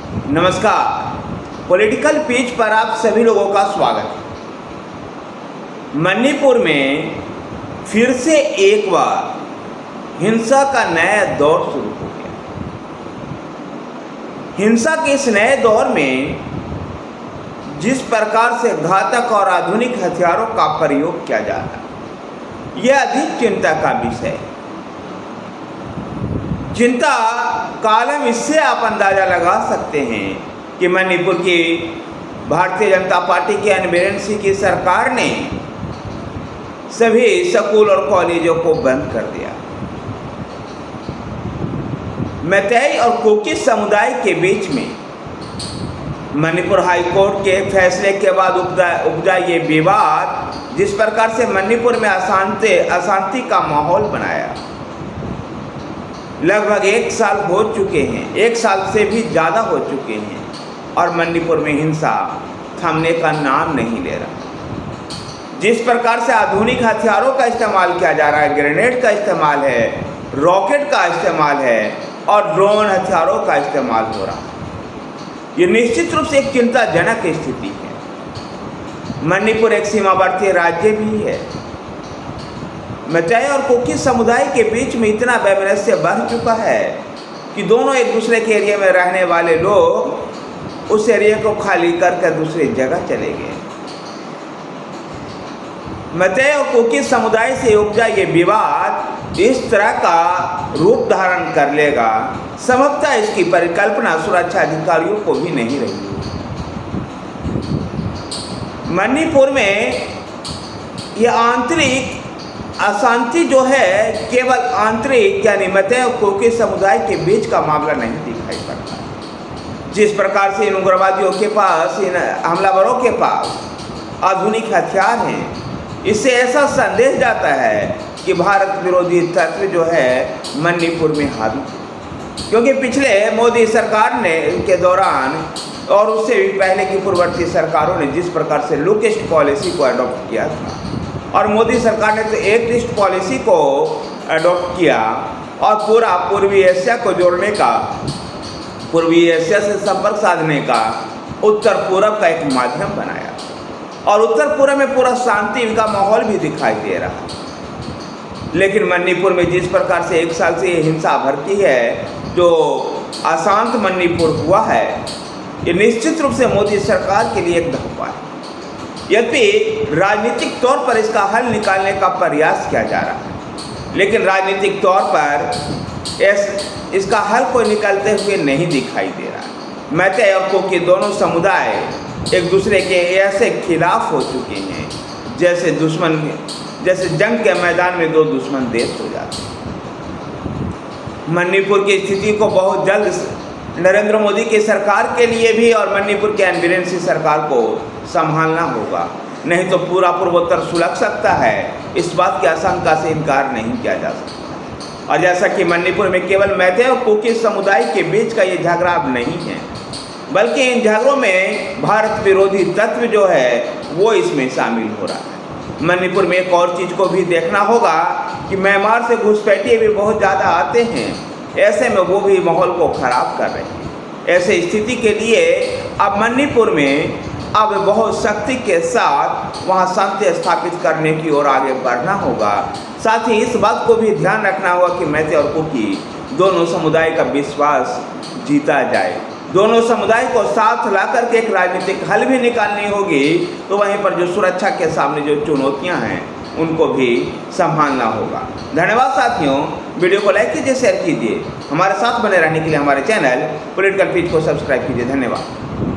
नमस्कार। Political page पर आप सभी लोगों का स्वागत है। मणिपुर में फिर से एक बार हिंसा का नया दौर शुरू हो गया। हिंसा के इस नए दौर में जिस प्रकार से घातक और आधुनिक हथियारों का प्रयोग किया जा रहा है, यह अधिक चिंता का विषय है। चिंता कालम इससे आप अंदाजा लगा सकते हैं कि मणिपुर की भारतीय जनता पार्टी के एनबीरेंसी की सरकार ने सभी स्कूल और कॉलेजों को बंद कर दिया। मैतेई और कुकी समुदाय के बीच में मणिपुर हाई कोर्ट के फैसले के बाद उपजा ये विवाद, जिस प्रकार से मणिपुर में अशांति का माहौल बनाया। लगभग 1 साल हो चुके हैं, 1 साल से भी ज़्यादा हो चुके हैं और मणिपुर में हिंसा थमने का नाम नहीं ले रहा। जिस प्रकार से आधुनिक हथियारों का इस्तेमाल किया जा रहा है, ग्रेनेड का इस्तेमाल है, रॉकेट का इस्तेमाल है और ड्रोन हथियारों का इस्तेमाल हो रहा है, ये निश्चित रूप से एक चिंताजनक स्थिति है। मणिपुर एक सीमावर्ती राज्य भी है। मैतेई और कुकी समुदाय के बीच में इतना वैमनस्य बढ़ चुका है कि दोनों एक दूसरे के एरिया में रहने वाले लोग उस एरिया को खाली करके दूसरी जगह चले गए। मैतेई और कुकी समुदाय से उपजा ये विवाद इस तरह का रूप धारण कर लेगा, संभवतः इसकी परिकल्पना सुरक्षा अधिकारियों को भी नहीं रही। मणिपुर में यह आंतरिक अशांति जो है केवल आंतरिक यानी मैतेई और कुकी समुदाय के बीच का मामला नहीं दिखाई पड़ता। जिस प्रकार से इन उग्रवादियों के पास, इन हमलावरों के पास आधुनिक हथियार हैं, इससे ऐसा संदेश जाता है कि भारत विरोधी तत्व जो है मणिपुर में हावी, क्योंकि पिछले मोदी सरकार ने के दौरान और उससे भी पहले की पूर्ववर्ती सरकारों ने जिस प्रकार से लुक ईस्ट पॉलिसी को अडॉप्ट किया था, और मोदी सरकार ने तो एक लिस्ट पॉलिसी को अडॉप्ट किया और पूरा पूर्वी एशिया को जोड़ने का, पूर्वी एशिया से संपर्क साधने का उत्तर पूरब का एक माध्यम बनाया और उत्तर पूरब में पूरा शांति का माहौल भी दिखाई दे रहा है। लेकिन मणिपुर में जिस प्रकार से 1 साल से ये हिंसा भड़की है, जो अशांत मणिपुर हुआ है, ये निश्चित रूप से मोदी सरकार के लिए एक धब्बा है। यद्यपि राजनीतिक तौर पर इसका हल निकालने का प्रयास किया जा रहा है, लेकिन राजनीतिक तौर पर इसका हल कोई निकलते हुए नहीं दिखाई दे रहा। मैतेई और कुकी दोनों समुदाय एक दूसरे के ऐसे खिलाफ हो चुके हैं जैसे जंग के मैदान में 2 दुश्मन देश हो जाते हैं। मणिपुर की स्थिति को बहुत जल्द नरेंद्र मोदी की सरकार के लिए भी और मणिपुर के एनबीरेंसी सरकार को संभालना होगा, नहीं तो पूरा पूर्वोत्तर सुलग सकता है। इस बात की आशंका से इनकार नहीं किया जा सकता। और जैसा कि मणिपुर में केवल मैतेई और कुकी समुदाय के बीच का ये झगड़ा अब नहीं है, बल्कि इन झगड़ों में भारत विरोधी तत्व जो है वो इसमें शामिल हो रहा है। मणिपुर में एक और चीज़ को भी देखना होगा कि म्यांमार से घुसपैठिए भी बहुत ज़्यादा आते हैं, ऐसे में वो भी माहौल को ख़राब कर रहे हैं। ऐसे स्थिति के लिए अब मणिपुर में अब बहुत सख्ती के साथ वहाँ शांति स्थापित करने की ओर आगे बढ़ना होगा। साथ ही इस बात को भी ध्यान रखना होगा कि मैतेई और कुकी दोनों समुदाय का विश्वास जीता जाए। दोनों समुदाय को साथ ला करके एक राजनीतिक हल भी निकालनी होगी, तो वहीं पर जो सुरक्षा के सामने जो चुनौतियाँ हैं उनको भी संभालना होगा। धन्यवाद साथियों, वीडियो को लाइक कीजिए, शेयर कीजिए। हमारे साथ बने रहने के लिए हमारे चैनल पॉलिटिकल पेज को सब्सक्राइब कीजिए। धन्यवाद।